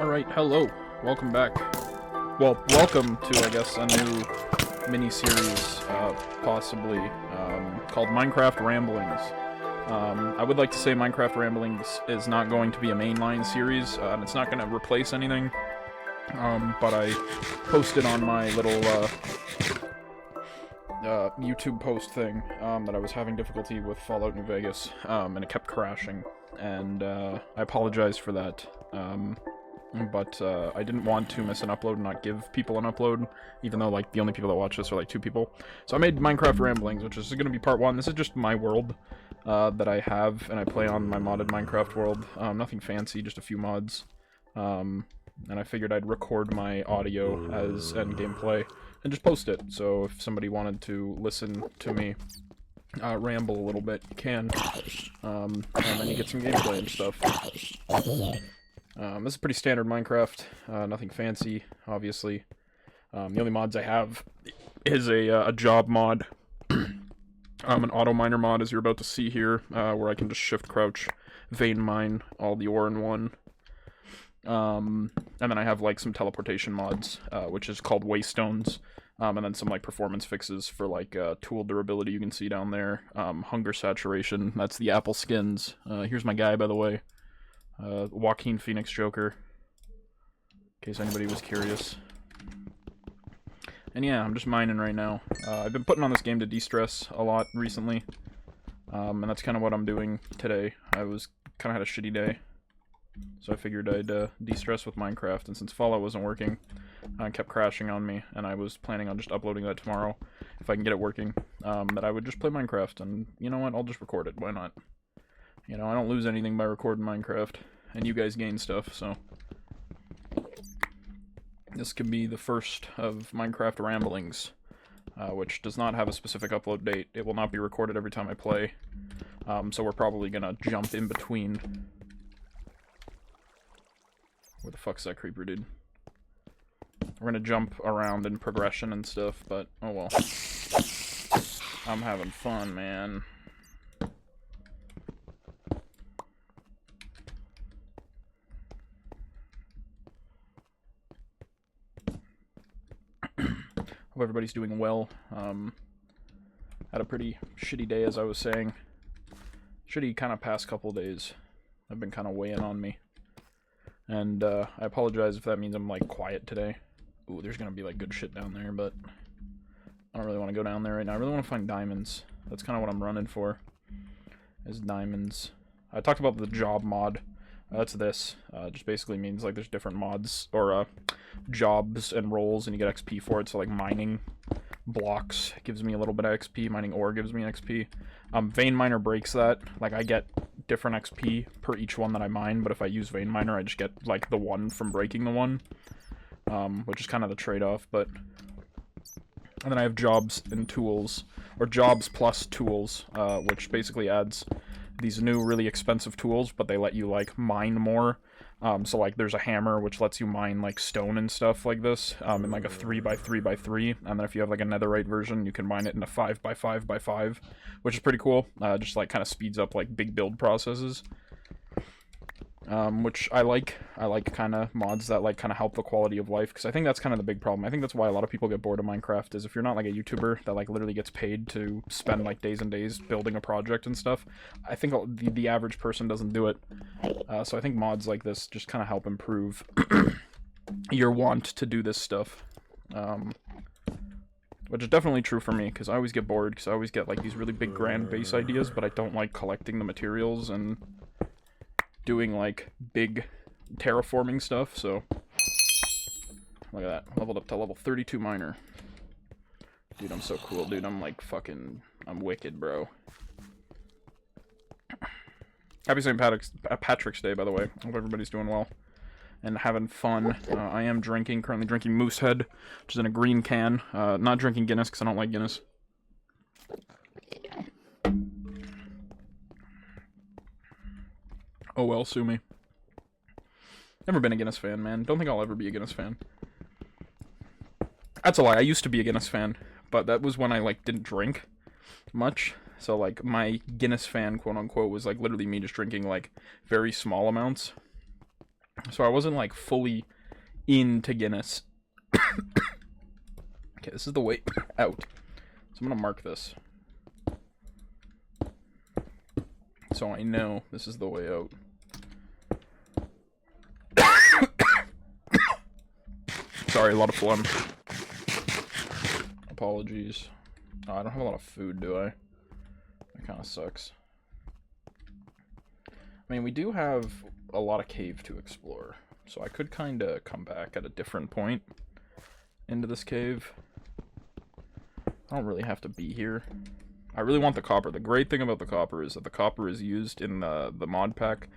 Alright, hello. Welcome back. Well, welcome to, I guess, a new mini-series, possibly, called Minecraft Ramblings. I would like to say Minecraft Ramblings is not going to be a mainline series, and it's not going to replace anything, but I posted on my little, YouTube post thing, that I was having difficulty with Fallout New Vegas, and it kept crashing, and, I apologize for that, but I didn't want to miss an upload and not give people an upload, even though, like, the only people that watch this are, like, 2 people. So I made Minecraft Ramblings, which is going to be part 1. This is just my world that I have, and I play on my modded Minecraft world. Nothing fancy, just a few mods. And I figured I'd record my audio as end gameplay and just post it. So if somebody wanted to listen to me ramble a little bit, you can. And then you get some gameplay and stuff. This is pretty standard Minecraft, nothing fancy, obviously. The only mods I have is a job mod, an auto miner mod, as you're about to see here, where I can just shift crouch, vein mine all the ore in one. And then I have, like, some teleportation mods, which is called waystones, and then some, like, performance fixes for, like, tool durability you can see down there, hunger saturation, that's the apple skins. Here's my guy, by the way. Joaquin Phoenix Joker, in case anybody was curious. And yeah, I'm just mining right now. I've been putting on this game to de-stress a lot recently, and that's kind of what I'm doing today. I was kind of had a shitty day, so I figured I'd de-stress with Minecraft, and since Fallout wasn't working, it kept crashing on me, and I was planning on just uploading that tomorrow, if I can get it working, that I would just play Minecraft, and you know what, I'll just record it, why not? You know, I don't lose anything by recording Minecraft, and you guys gain stuff, so... This could be the first of Minecraft Ramblings, which does not have a specific upload date. It will not be recorded every time I play, so we're probably gonna jump in between. Where the fuck's that creeper, dude? We're gonna jump around in progression and stuff, but oh well. I'm having fun, man. Hope everybody's doing well. Had a pretty shitty day, as I was saying. Shitty kind of past couple days. Have been kind of weighing on me. And I apologize if that means I'm, like, quiet today. Ooh, there's gonna be, like, good shit down there, but I don't really want to go down there right now. I really want to find diamonds. That's kind of what I'm running for, is diamonds. I talked about the job mod. That's this. Just basically means, like, there's different mods, or, jobs and roles, and you get XP for it, so, like, mining blocks gives me a little bit of XP, mining ore gives me XP. Vein Miner breaks that. Like, I get different XP per each one that I mine, but if I use Vein Miner, I just get, like, the one from breaking the one, which is kind of the trade-off, but... And then I have jobs and tools, or jobs plus tools, which basically adds these new really expensive tools, but they let you, like, mine more. So, like, there's a hammer which lets you mine, like, stone and stuff like this, in, like, a 3x3x3, and then if you have, like, a netherite version, you can mine it in a 5x5x5, which is pretty cool. Just, like, kind of speeds up, like, big build processes. Which I like. I like kind of mods that, like, kind of help the quality of life, because I think that's kind of the big problem. I think that's why a lot of people get bored of Minecraft, is if you're not, like, a YouTuber that, like, literally gets paid to spend, like, days and days building a project and stuff, I think the average person doesn't do it. So I think mods like this just kind of help improve your want to do this stuff. Which is definitely true for me, because I always get bored, because I always get, like, these really big grand base ideas, but I don't like collecting the materials and doing, like, big terraforming stuff, so... Look at that. Leveled up to level 32 miner. Dude, I'm so cool, dude. I'm, like, fucking... I'm wicked, bro. Happy St. Patrick's Day, by the way. Hope everybody's doing well. And having fun. I am currently drinking Moosehead, which is in a green can. Not drinking Guinness, because I don't like Guinness. Oh well, sue me. Never been a Guinness fan, man. Don't think I'll ever be a Guinness fan. That's a lie. I used to be a Guinness fan, but that was when I, like, didn't drink much. So, like, my Guinness fan, quote-unquote, was, like, literally me just drinking, like, very small amounts. So I wasn't, like, fully into Guinness. Okay, this is the way out. So I'm gonna mark this. So I know this is the way out. Sorry, a lot of phlegm. Apologies. Oh, I don't have a lot of food, do I? That kind of sucks. I mean, we do have a lot of cave to explore, so I could kind of come back at a different point into this cave. I don't really have to be here. I really want the copper. The great thing about the copper is that the copper is used in the mod pack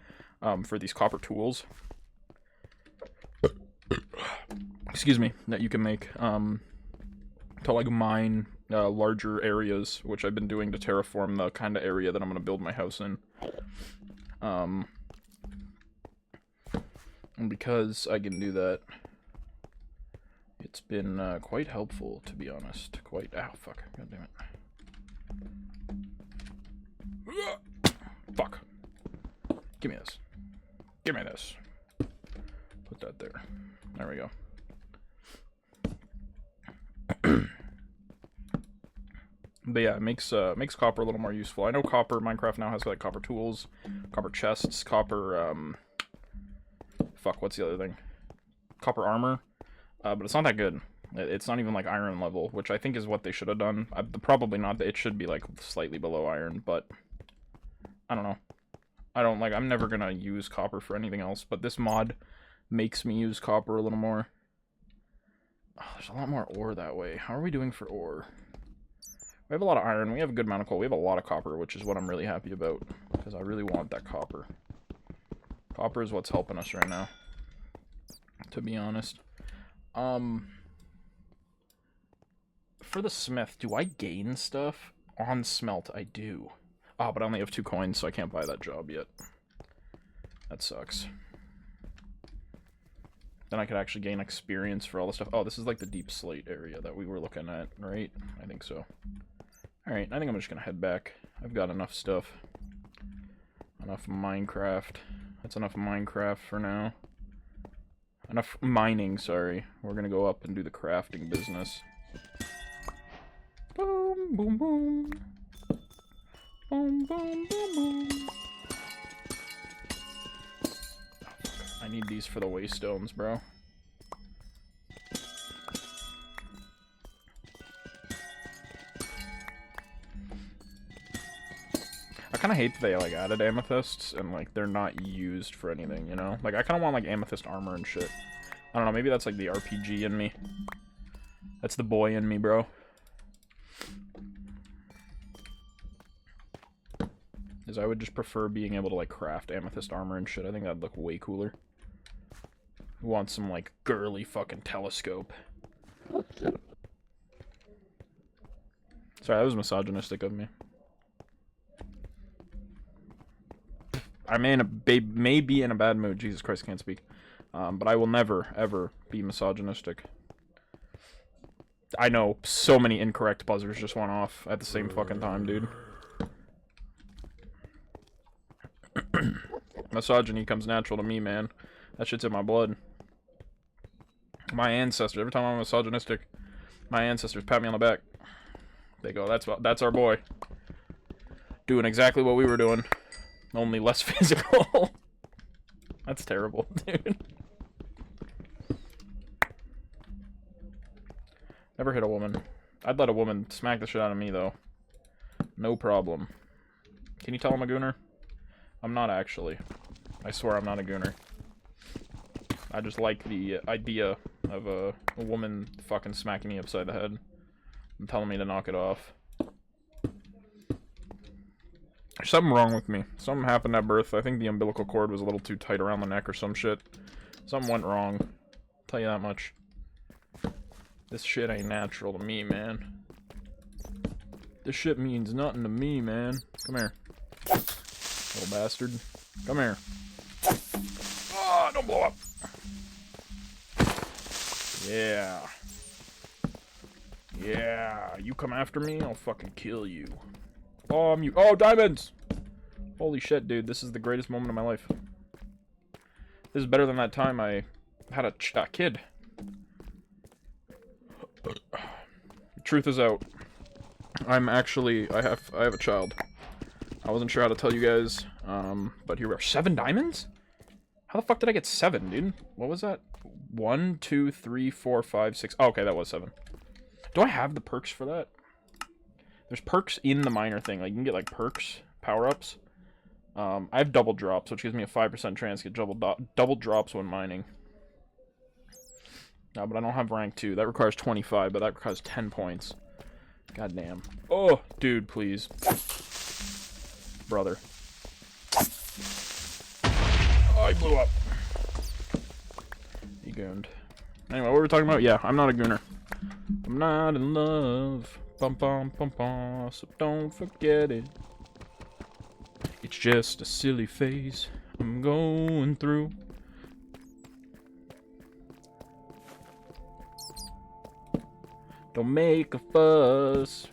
for these copper tools. Excuse me, that you can make to like mine larger areas, which I've been doing to terraform the kind of area that I'm going to build my house in. And because I can do that, it's been quite helpful, to be honest. Quite. Ow, fuck. God damn it. Fuck. Give me this. Give me this. Put that there. There we go. But yeah, it makes copper a little more useful. I know copper, Minecraft now has like copper tools, copper chests, copper, fuck, what's the other thing? Copper armor, but it's not that good. It's not even like iron level, which I think is what they should have done. Probably not, it should be like slightly below iron, but I don't know. I'm never gonna use copper for anything else, but this mod makes me use copper a little more. Oh, there's a lot more ore that way. How are we doing for ore? We have a lot of iron, we have a good amount of coal, we have a lot of copper, which is what I'm really happy about, because I really want that copper. Copper is what's helping us right now, to be honest. For the smith, do I gain stuff? On smelt, I do. Oh, but I only have 2 coins, so I can't buy that job yet. That sucks. Then I could actually gain experience for all the stuff. Oh, this is like the deep slate area that we were looking at, right? I think so. Alright, I think I'm just gonna head back. I've got enough stuff. Enough Minecraft. That's enough Minecraft for now. Enough mining, sorry. We're gonna go up and do the crafting business. Boom, boom, boom. Boom, boom, boom, boom. I need these for the waystones, bro. I kind of hate that they, like, added amethysts, and, like, they're not used for anything, you know? Like, I kind of want, like, amethyst armor and shit. I don't know, maybe that's, like, the RPG in me. That's the boy in me, bro. Is I would just prefer being able to, like, craft amethyst armor and shit. I think that'd look way cooler. Who wants some, like, girly fucking telescope? Sorry, that was misogynistic of me. I may be in a bad mood. Jesus Christ, can't speak. But I will never, ever be misogynistic. I know so many incorrect buzzers just went off at the same fucking time, dude. Misogyny comes natural to me, man. That shit's in my blood. My ancestors, every time I'm misogynistic, my ancestors pat me on the back. They go, that's our boy. Doing exactly what we were doing. Only less physical. That's terrible, dude. Never hit a woman. I'd let a woman smack the shit out of me, though. No problem. Can you tell I'm a gooner? I'm not, actually. I swear I'm not a gooner. I just like the idea of a woman fucking smacking me upside the head and telling me to knock it off. There's something wrong with me. Something happened at birth. I think the umbilical cord was a little too tight around the neck or some shit. Something went wrong. I'll tell you that much. This shit ain't natural to me, man. This shit means nothing to me, man. Come here. Little bastard. Come here. Oh, don't blow up. Yeah. Yeah. You come after me, I'll fucking kill you. Oh, diamonds! Holy shit, dude. This is the greatest moment of my life. This is better than that time I had a kid. The truth is out. I have a child. I wasn't sure how to tell you guys, but here we are. 7 diamonds? How the fuck did I get 7, dude? What was that? 1, 2, 3, 4, 5, 6. Oh, okay, that was 7. Do I have the perks for that? There's perks in the miner thing. Like, you can get, like, perks, power-ups. I have double drops, which gives me a 5% chance to get double drops when mining. No, but I don't have rank 2. That requires 25, but that requires 10 points. God damn. Oh, dude, please. Brother. Oh, he blew up. He gooned. Anyway, what were we talking about? Yeah, I'm not a gooner. I'm not in love. Bum bum bum bum. So don't forget it. It's just a silly phase I'm going through. Don't make a fuss.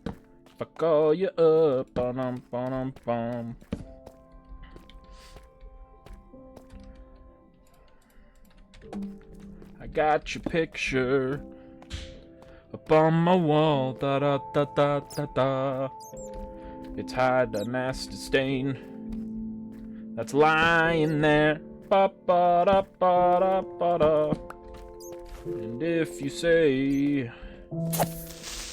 If I call you up, bum bum bum. I got your picture up on my wall, da da da da da da. It's had a nasty stain that's lying there, ba ba da ba da ba da. And if you say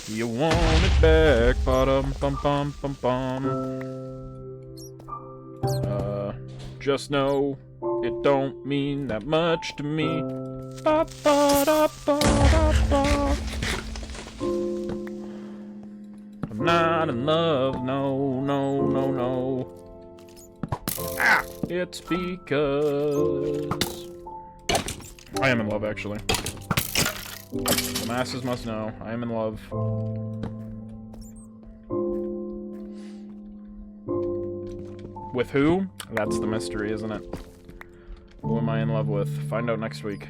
you want it back, ba dum bum bum bum bum. Just know it don't mean that much to me. Ba ba da ba da ba. I'm not in love, no, no, no, no. Ah! It's because I am in love, actually. The masses must know. I am in love. With who? That's the mystery, isn't it? Who am I in love with? Find out next week.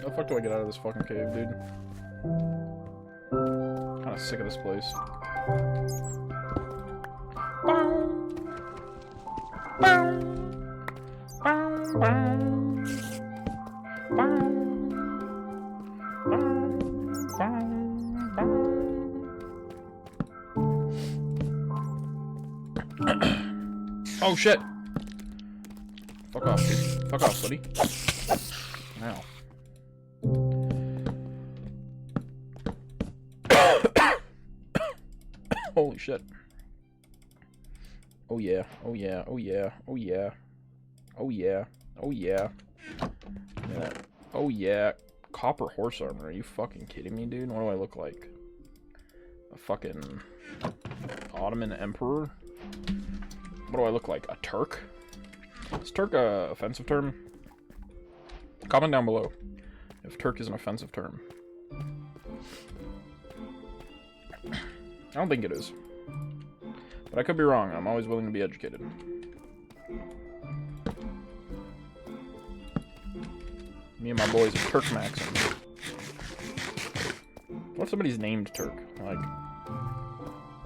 How the fuck do I get out of this fucking cave, dude? Kinda sick of this place. Oh shit! Fuck off, dude. Fuck off, buddy. Ow. Holy shit. Oh yeah, oh yeah, oh yeah, oh yeah. Oh yeah, oh yeah. Yeah. Oh yeah. Copper horse armor, are you fucking kidding me, dude? What do I look like? A fucking Ottoman emperor? What do I look like? A Turk? Is Turk a offensive term? Comment down below if Turk is an offensive term. I don't think it is. But I could be wrong. I'm always willing to be educated. Me and my boys are Turk maxing. What if somebody's named Turk? Like, you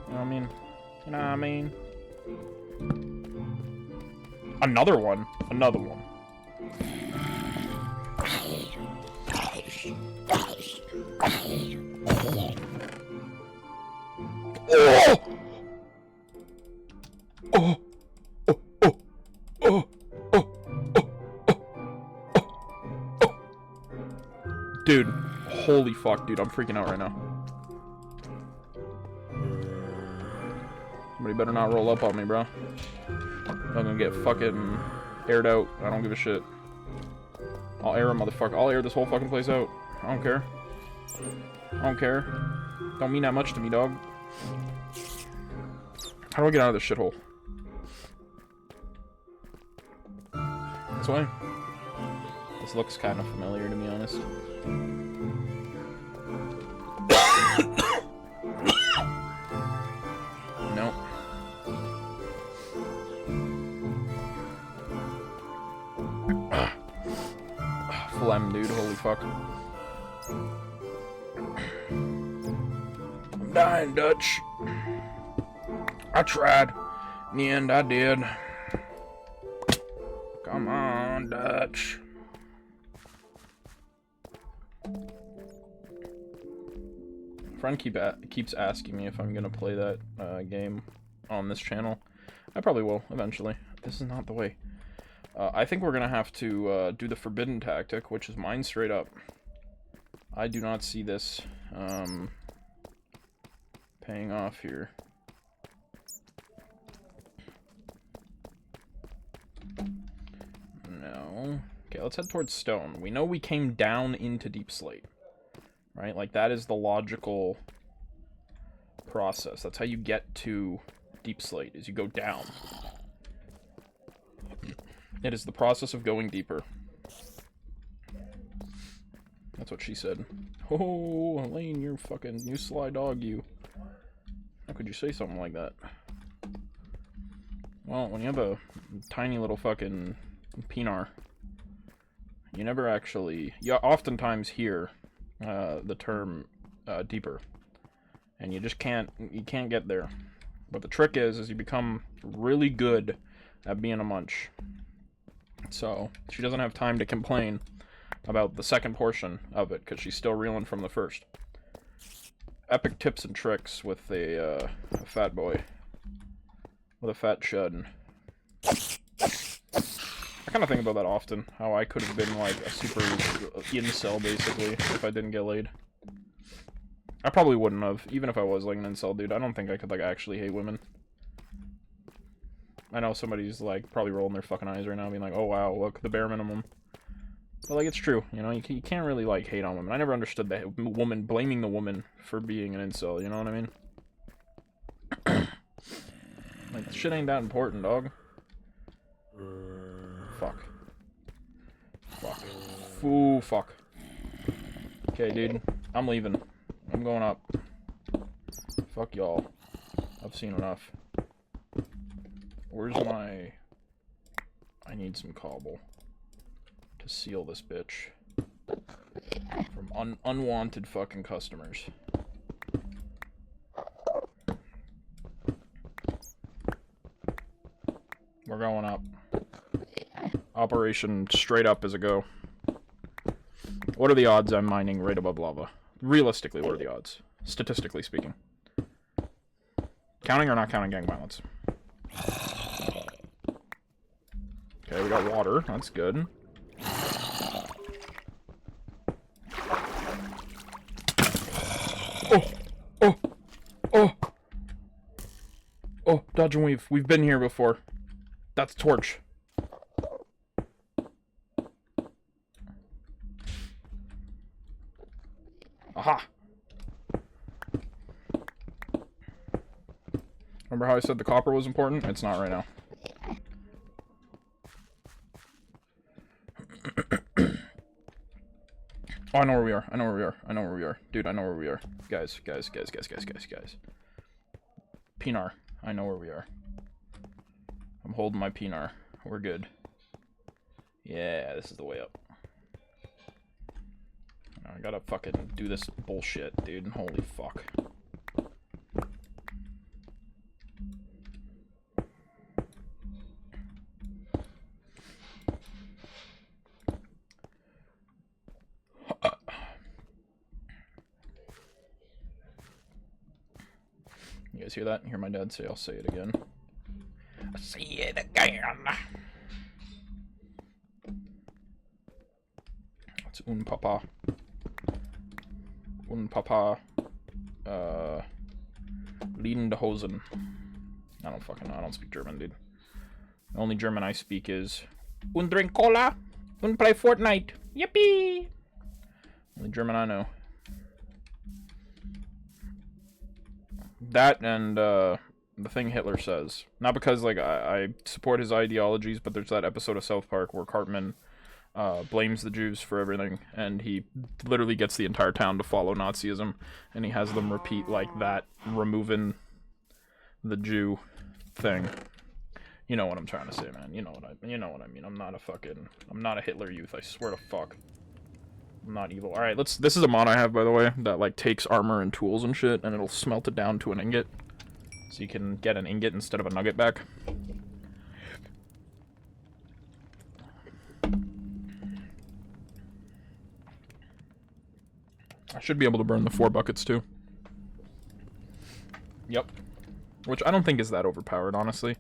know what I mean? You know what I mean? Another one? Another one. Oh! Oh! Oh! Oh! Oh! Oh! Oh! Dude, holy fuck, dude, I'm freaking out right now. Somebody better not roll up on me, bro. I'm gonna get fucking aired out. I don't give a shit. I'll air a motherfucker. I'll air this whole fucking place out. I don't care. I don't care. Don't mean that much to me, dog. How do I get out of this shithole? This way? This looks kind of familiar, to be honest. Nope. phlegm, dude. Holy fuck. I'm dying, Dutch. I tried. In the end, I did. Come on, Dutch. Friend keeps asking me if I'm gonna play that game on this channel. I probably will eventually. This is not the way. I think we're gonna have to do the forbidden tactic, which is mine straight up. I do not see this paying off here. No. Okay, let's head towards stone. We know we came down into deep slate. Right? Like, that is the logical process. That's how you get to deep slate, is you go down. It is the process of going deeper. That's what she said. Oh, Elaine, you're fucking... You sly dog, you. How could you say something like that? Well, when you have a tiny little fucking pinar, you never actually... You oftentimes hear the term deeper. And you just can't get there. But the trick is you become really good at being a munch. So, she doesn't have time to complain about the second portion of it, because she's still reeling from the first. Epic tips and tricks with a fat boy. With a fat chud. I kind of think about that often, how I could have been like a super incel, basically, if I didn't get laid. I probably wouldn't have, even if I was like an incel dude. I don't think I could like actually hate women. I know somebody's like probably rolling their fucking eyes right now, being like, "Oh wow, look, the bare minimum." But like, it's true, you know. You can't really like hate on women. I never understood that woman blaming the woman for being an incel. You know what I mean? Like, shit ain't that important, dog. Fuck. Fuck. Ooh, fuck. Okay, dude. I'm leaving. I'm going up. Fuck y'all. I've seen enough. Where's my... I need some cobble to seal this bitch from unwanted fucking customers. We're going up. Operation straight up as a go. What are the odds I'm mining right above lava? Realistically, what are the odds? Statistically speaking. Counting or not counting gang violence? Okay, we got water. That's good. Oh! Oh! Oh! Oh, dodge and weave. We've been here before. That's torch. Aha! Remember how I said the copper was important? It's not right now. Oh, I know where we are. I know where we are. I know where we are. Dude, I know where we are. Guys. Pinar. I know where we are. I'm holding my pinar. We're good. Yeah, this is the way up. I gotta fucking do this bullshit, dude. Holy fuck. You guys hear that? Hear my dad say, I'll say it again. I'll say it again. It's un papa. Un papa. Leading the Hosen. I don't fucking know. I don't speak German, dude. The only German I speak is un drink cola, un play Fortnite. Yippee! Only German I know. That and the thing Hitler says. Not because like I support his ideologies, but there's that episode of South Park where Cartman blames the Jews for everything, and he literally gets the entire town to follow Nazism, and he has them repeat like that, removing the Jew thing. You know what I'm trying to say, man. You know what I mean. I'm not a Hitler youth, I swear to fuck. not evil. Alright, this is a mod I have, by the way, that, like, takes armor and tools and shit, and it'll smelt it down to an ingot. So you can get an ingot instead of a nugget back. I should be able to burn the 4 buckets, too. Yep. Which I don't think is that overpowered, honestly.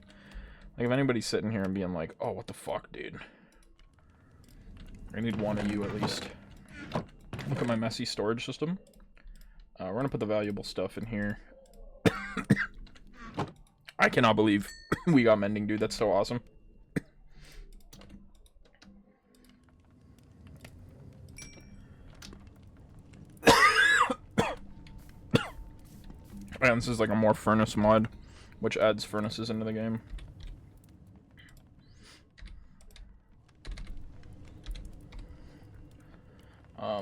Like, if anybody's sitting here and being like, oh, what the fuck, dude. I need one of you, at least. Look at my messy storage system. We're gonna put the valuable stuff in here. I cannot believe we got mending, dude. That's so awesome. And this is like a more furnace mod, which adds furnaces into the game.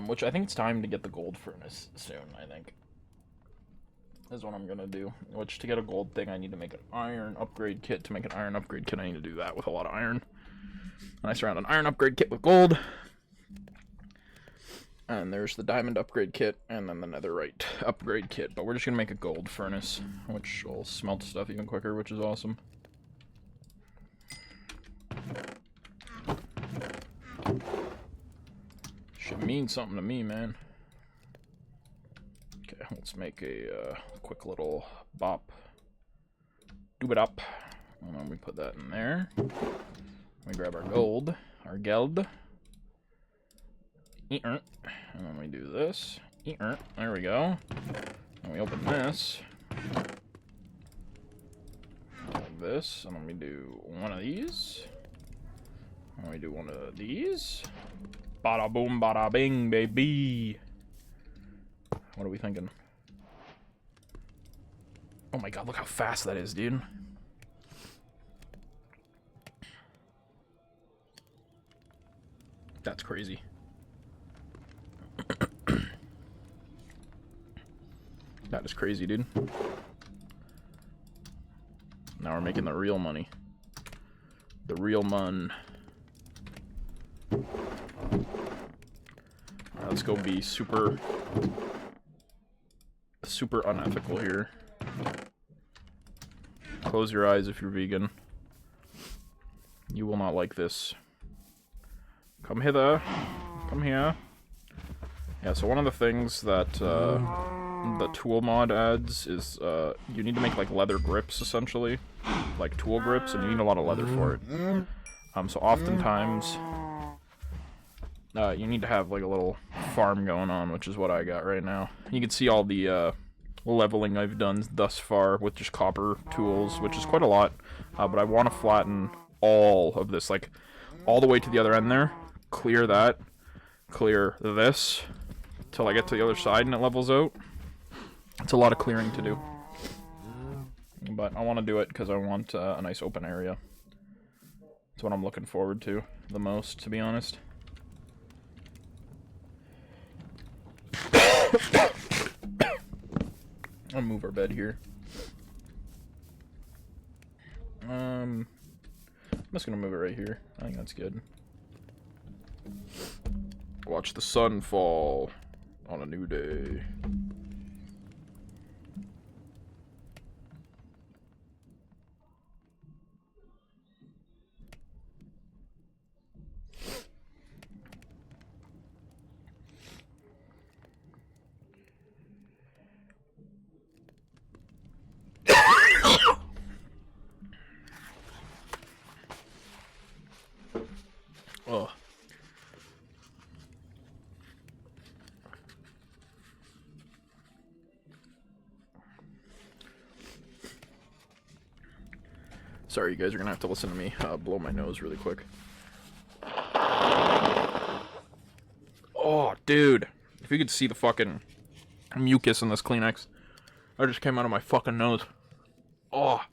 Which I think it's time to get the gold furnace soon, I think. Is what I'm gonna do. Which, to get a gold thing, I need to make an iron upgrade kit. To make an iron upgrade kit, I need to do that with a lot of iron. And I surround an iron upgrade kit with gold. And there's the diamond upgrade kit, and then the netherite upgrade kit. But we're just gonna make a gold furnace, which will smelt stuff even quicker, which is awesome. Should mean something to me, man. Okay, let's make a quick little bop. Doob it up. And then we put that in there. We grab our gold, our geld. And then we do this. There we go. And we open this. Like this. And then we do one of these. And we do one of these. Bada boom, bada bing, baby. What are we thinking? Oh my god, look how fast that is, dude. That's crazy. That is crazy, dude. Now we're making the real money. The real mun. Alright, let's go be super unethical here. Close your eyes if you're vegan. You will not like this. Come hither. Come here. Yeah, so one of the things that the tool mod adds is you need to make like leather grips, essentially. Like tool grips, and you need a lot of leather for it. So oftentimes you need to have like a little farm going on, which is what I got right now. You can see all the leveling I've done thus far with just copper tools, which is quite a lot. But I want to flatten all of this, like all the way to the other end there. Clear that. Clear this. Till I get to the other side and it levels out. It's a lot of clearing to do. But I want to do it because I want a nice open area. That's what I'm looking forward to the most, to be honest. I'll move our bed here. I'm just gonna move it right here. I think that's good. Watch the sun fall on a new day. Oh. Sorry, you guys are gonna have to listen to me blow my nose really quick. Oh, dude. If you could see the fucking mucus in this Kleenex. That just came out of my fucking nose. Oh,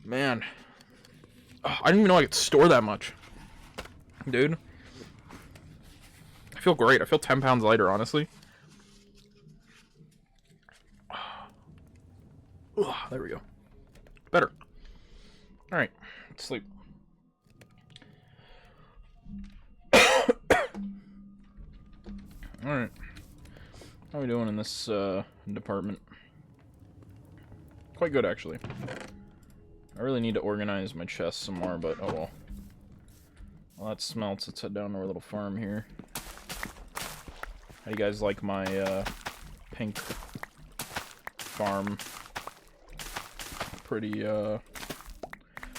man. Oh, I didn't even know I could store that much. Dude. I feel great. I feel 10 pounds lighter, honestly. Oh, there we go. Better. Alright, let's sleep. Alright. How are we doing in this department? Quite good, actually. I really need to organize my chest some more, but oh well. Well, that smelts. Let's head down to our little farm here. How do you guys like my pink farm? Pretty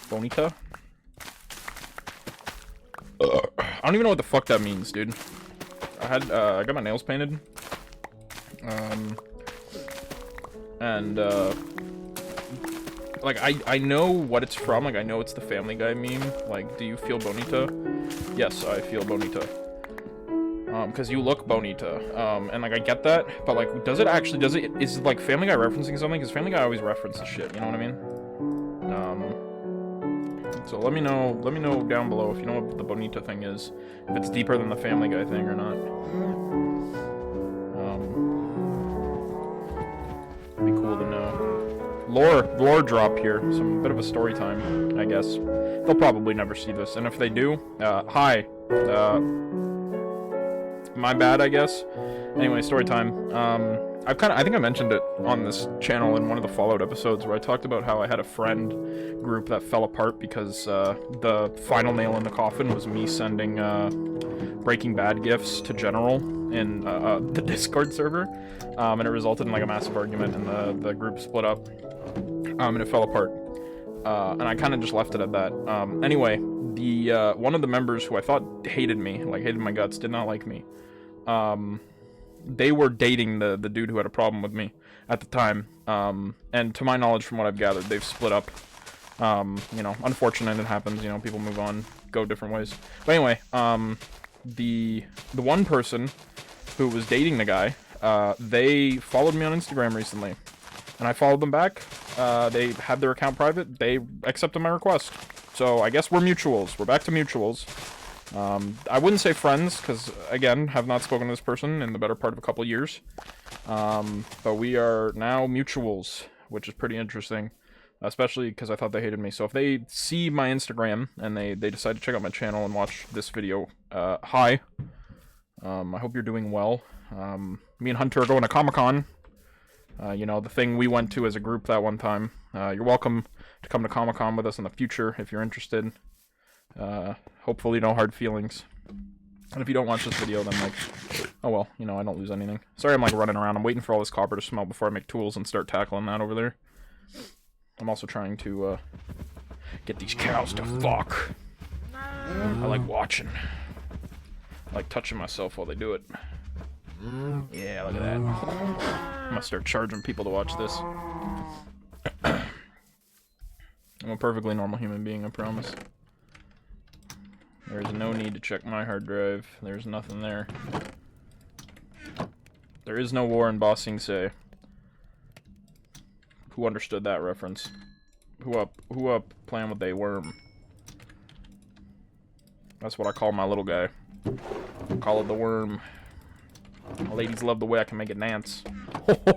bonita. I don't even know what the fuck that means, dude. I got my nails painted. Like, I know what it's from. Like, I know it's the Family Guy meme. Like, do you feel bonita? Yes, I feel bonita. Because you look bonita. And, like, I get that. But, like, is it, like, Family Guy referencing something? Because Family Guy always references shit, you know what I mean? So let me know down below if you know what the bonita thing is. If it's deeper than the Family Guy thing or not. Be cool to know. Lore drop here. Some bit of a story time, I guess. They'll probably never see this, and if they do, hi. My bad, I guess. Anyway, story time. I think I mentioned it on this channel in one of the Fallout episodes where I talked about how I had a friend group that fell apart because the final nail in the coffin was me sending Breaking Bad gifs to General in the Discord server, and it resulted in like a massive argument, and the group split up, and it fell apart, and I kind of just left it at that. Anyway, the one of the members who I thought hated me, like hated my guts, did not like me. They were dating the dude who had a problem with me at the time, and to my knowledge, from what I've gathered, they've split up. You know, unfortunate, it happens, you know, people move on, go different ways. But anyway, the one person who was dating the guy, they followed me on Instagram recently, and I followed them back. They had their account private, they accepted my request. So I guess we're mutuals, we're back to mutuals. I wouldn't say friends, because, again, have not spoken to this person in the better part of a couple years. But we are now mutuals, which is pretty interesting. Especially because I thought they hated me. So if they see my Instagram, and they decide to check out my channel and watch this video, hi. I hope you're doing well. Me and Hunter are going to Comic-Con. You know, the thing we went to as a group that one time. You're welcome to come to Comic-Con with us in the future, if you're interested. Hopefully no hard feelings. And if you don't watch this video, then, like, oh well, you know, I don't lose anything. Sorry I'm, like, running around. I'm waiting for all this copper to smelt before I make tools and start tackling that over there. I'm also trying to, get these cows to fuck. I like watching. I like touching myself while they do it. Yeah, look at that. I'm gonna start charging people to watch this. I'm a perfectly normal human being, I promise. There's no need to check my hard drive. There's nothing there. There is no war in Ba Sing Se. Who understood that reference? Who up playing with a worm? That's what I call my little guy. I call it the worm. Ladies love the way I can make it dance.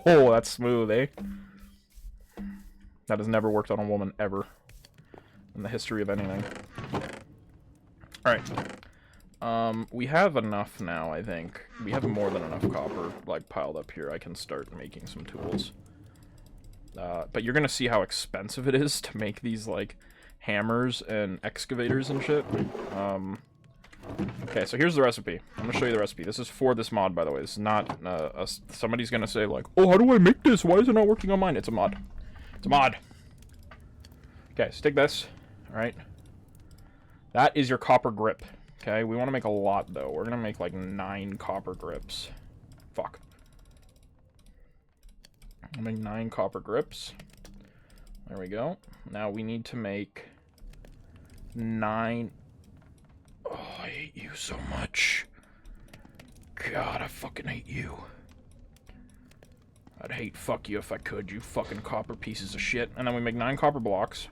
Oh, that's smooth, eh? That has never worked on a woman, ever. In the history of anything. Alright. We have enough now, I think. We have more than enough copper, like, piled up here. I can start making some tools. But you're gonna see how expensive it is to make these, like, hammers and excavators and shit. Okay, so here's the recipe. I'm gonna show you the recipe. This is for this mod, by the way. This is not, somebody's gonna say, like, oh, how do I make this? Why is it not working on mine? It's a mod. It's a mod. Okay, so take this. Alright. That is your copper grip. Okay, we want to make a lot, though. We're gonna make, like, 9 copper grips. Fuck. I'll make 9 copper grips. There we go. Now we need to make 9... Oh, I hate you so much. God, I fucking hate you. I'd hate fuck you if I could, you fucking copper pieces of shit. And then we make 9 copper blocks.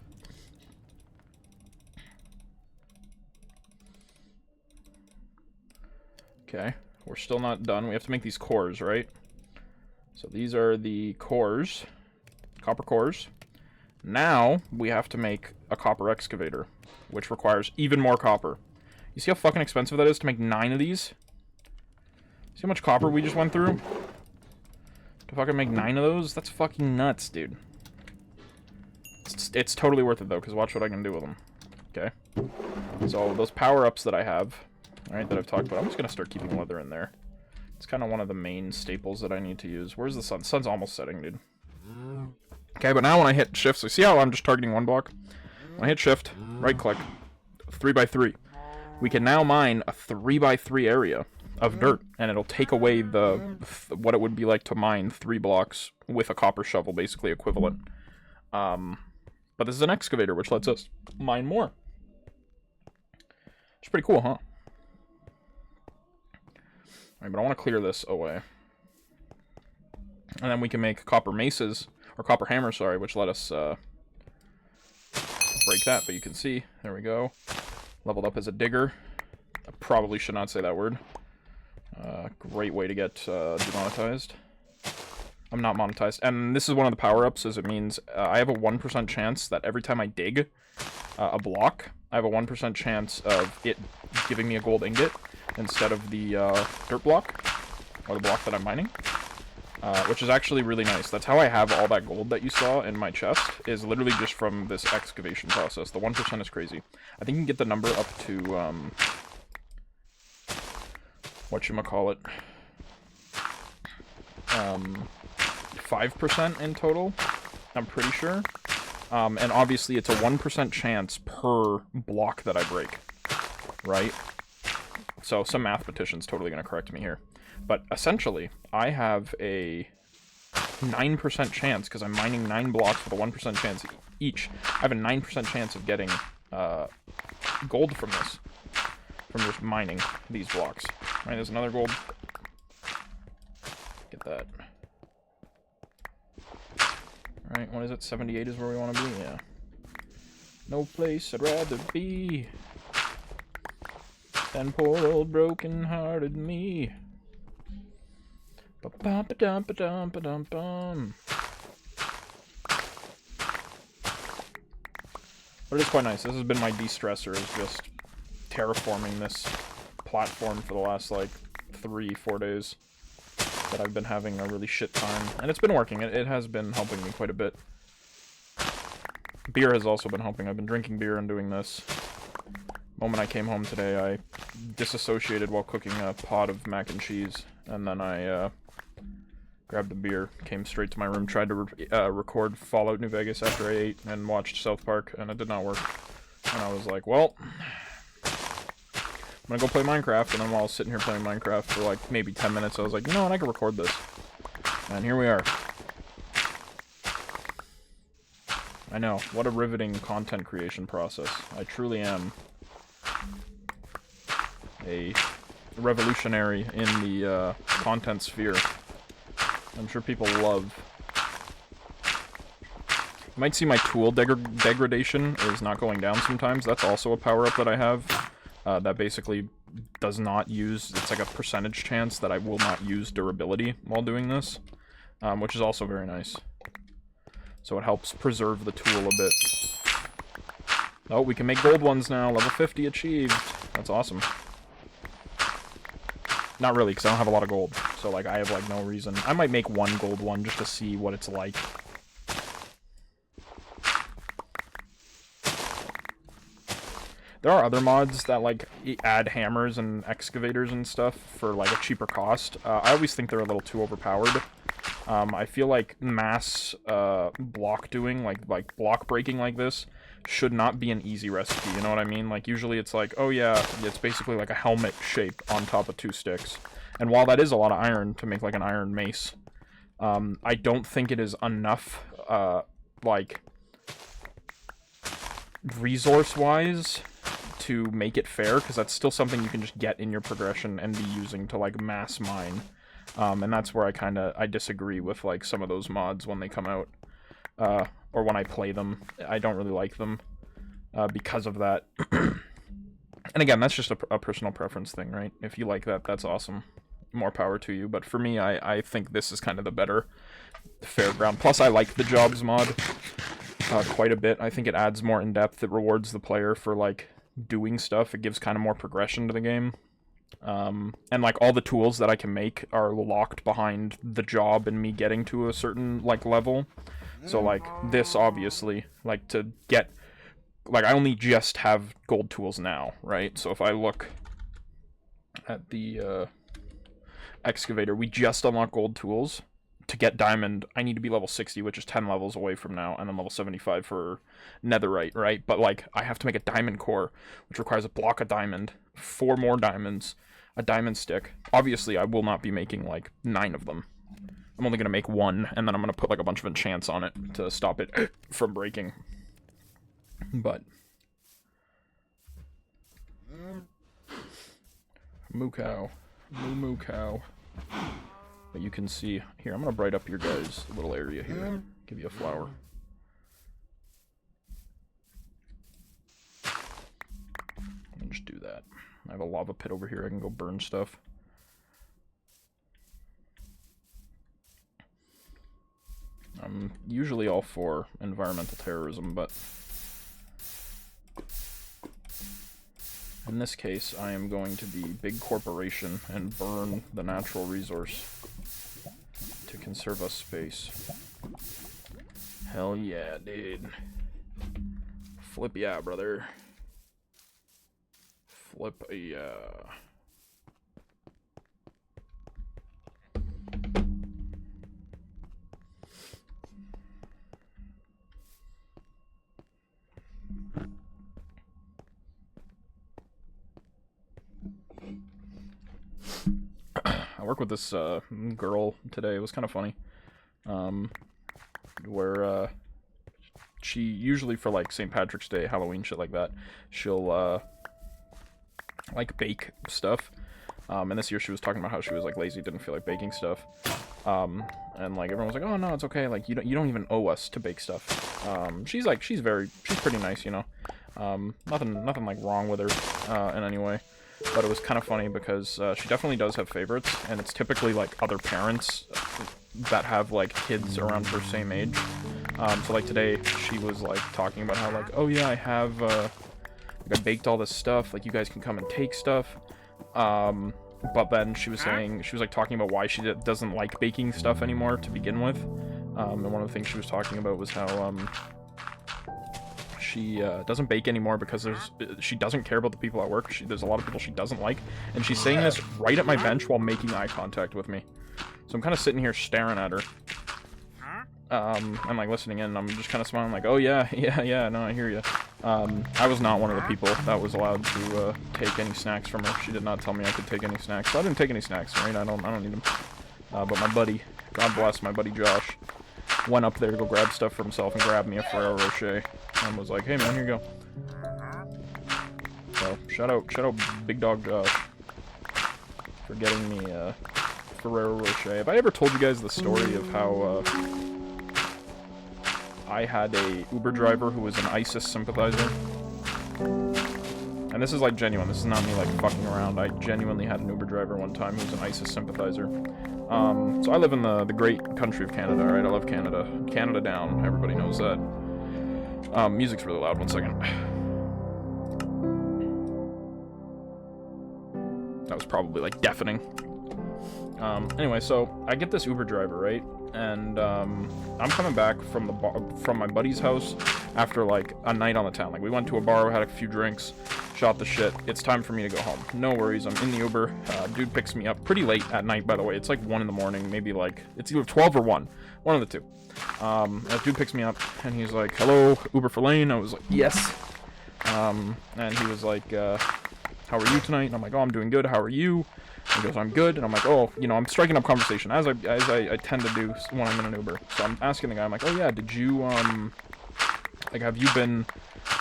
Okay, we're still not done. We have to make these cores, right? So these are the cores. Copper cores. Now, we have to make a copper excavator, which requires even more copper. You see how fucking expensive that is to make 9 of these? See how much copper we just went through? To fucking make 9 of those? That's fucking nuts, dude. It's totally worth it, though, because watch what I can do with them. Okay? So, those power-ups that I have, right, that I've talked about, I'm just going to start keeping leather in there. It's kind of one of the main staples that I need to use. Where's the sun? The sun's almost setting, dude. Okay, but now when I hit shift, so see how I'm just targeting one block? When I hit shift, right-click, 3x3. We can now mine a 3x3 area of dirt, and it'll take away what it would be like to mine 3 blocks with a copper shovel, basically equivalent. But this is an excavator, which lets us mine more. It's pretty cool, huh? Alright, but I want to clear this away. And then we can make copper maces, or copper hammers, sorry, which let us break that, but you can see, there we go. Leveled up as a digger. I probably should not say that word. Great way to get demonetized. I'm not monetized. And this is one of the power-ups, as it means I have a 1% chance that every time I dig a block, I have a 1% chance of it giving me a gold ingot instead of the dirt block, or the block that I'm mining. Which is actually really nice. That's how I have all that gold that you saw in my chest, is literally just from this excavation process. The 1% is crazy. I think you can get the number up to, whatchamacallit, 5% in total, I'm pretty sure. And obviously it's a 1% chance per block that I break, right? So some mathematician's totally going to correct me here. But essentially, I have a 9% chance, because I'm mining 9 blocks with a 1% chance each. I have a 9% chance of getting gold from this. From just mining these blocks. Right, there's another gold. Get that. Alright, what is it? 78 is where we want to be? Yeah. No place I'd rather be than poor old broken-hearted me. Ba-bum-ba-dum-ba-dum-ba-dum-bum. But it's quite nice. This has been my de-stressor, is just terraforming this platform for the last, like, 3-4 days that I've been having a really shit time. And it's been working. It has been helping me quite a bit. Beer has also been helping. I've been drinking beer and doing this. The moment I came home today, I disassociated while cooking a pot of mac and cheese. And then I, grabbed a beer, came straight to my room, tried to record Fallout New Vegas after I ate, and watched South Park, and it did not work. And I was like, well, I'm gonna go play Minecraft, and then while I was sitting here playing Minecraft for like maybe 10 minutes, I was like, you know what, I can record this. And here we are. I know, what a riveting content creation process. I truly am a revolutionary in the content sphere. I'm sure people love. You might see my tool degradation is not going down sometimes. That's also a power-up that I have. That basically does not use, it's like a percentage chance that I will not use durability while doing this. Which is also very nice. So it helps preserve the tool a bit. Oh, we can make gold ones now. Level 50 achieved. That's awesome. Not really, because I don't have a lot of gold. So, like, I have, like, no reason. I might make one gold one just to see what it's like. There are other mods that, like, add hammers and excavators and stuff for, like, a cheaper cost. I always think they're a little too overpowered. I feel like mass block doing, like block breaking like this, should not be an easy recipe, you know what I mean? Like, usually it's like, oh yeah, it's basically like a helmet shape on top of 2 sticks. And while that is a lot of iron to make, like, an iron mace, I don't think it is enough, like, resource-wise to make it fair, because that's still something you can just get in your progression and be using to, like, mass mine. And that's where I disagree with, like, some of those mods when they come out. Or when I play them. I don't really like them because of that. And again, that's just a personal preference thing, right? If you like that, that's awesome. More power to you. But for me, I think this is kind of the better fairground. Plus, I like the jobs mod quite a bit. I think it adds more in-depth. It rewards the player for, like, doing stuff. It gives kind of more progression to the game. And like all the tools that I can make are locked behind the job and me getting to a certain like level. So like this obviously, like to get, like I only just have gold tools now, right? So if I look at the excavator, we just unlocked gold tools. To get diamond, I need to be level 60, which is 10 levels away from now, and then level 75 for netherite, right? But like I have to make a diamond core, which requires a block of diamond, 4 more diamonds, a diamond stick. Obviously I will not be making like 9 of them. I'm only gonna make 1, and then I'm gonna put like a bunch of enchants on it to stop it from breaking. But moo cow, moo cow. But you can see here. I'm gonna bright up your guys' little area here. Give you a flower. Let me just do that. I have a lava pit over here. I can go burn stuff. I'm usually all for environmental terrorism, but in this case, I am going to be big corporation and burn the natural resource to conserve us space. Hell yeah, dude. Flip yeah, brother. Flip yeah. I work with this girl today. It was kind of funny. Where she usually for like St. Patrick's Day, Halloween, shit like that, she'll like bake stuff. And this year she was talking about how she was like lazy, didn't feel like baking stuff. And like everyone was like, "Oh no, it's okay. Like you don't even owe us to bake stuff." She's pretty nice, you know. Nothing like wrong with her in any way. But it was kind of funny because she definitely does have favorites, and it's typically like other parents that have like kids around her same age. So like today she was like talking about how like, oh yeah, I have like I baked all this stuff, like you guys can come and take stuff. But then she was saying, she was like talking about why she doesn't like baking stuff anymore to begin with. And one of the things she was talking about was how she doesn't bake anymore because she doesn't care about the people at work. There's a lot of people she doesn't like, and she's saying this right at my bench while making eye contact with me. So I'm kind of sitting here staring at her, and like listening in, and I'm just kind of smiling like, oh yeah, no, I hear you. I was not one of the people that was allowed to take any snacks from her. She did not tell me I could take any snacks, so I didn't take any snacks, right? I don't need them. But my buddy, God bless my buddy Josh, went up there to go grab stuff for himself and grabbed me a Ferrero Rocher and was like, hey man, here you go. So shout out Big Dog Josh for getting me Ferrero Rocher. Have I ever told you guys the story of how I had a Uber driver who was an ISIS sympathizer? And this is like genuine, this is not me like fucking around. I genuinely had an Uber driver one time who was an ISIS sympathizer. So I live in the great country of Canada, right? I love Canada. Canada down, everybody knows that. Music's really loud, one second. That was probably like deafening. Anyway, so I get this Uber driver, right? And I'm coming back from from my buddy's house after like a night on the town. Like we went to a bar, had a few drinks, shot the shit. It's time for me to go home. No worries, I'm in the Uber. Dude picks me up pretty late at night, by the way. It's like 1 in the morning, maybe like, it's either 12 or 1. One of the two. That dude picks me up, and he's like, hello, Uber for Lane? I was like, yes. And he was like, how are you tonight? And I'm like, oh, I'm doing good. How are you? He goes, I'm good. And I'm like, oh, you know, I'm striking up conversation, as I tend to do when I'm in an Uber. So I'm asking the guy, I'm like, oh yeah, did you, like, have you been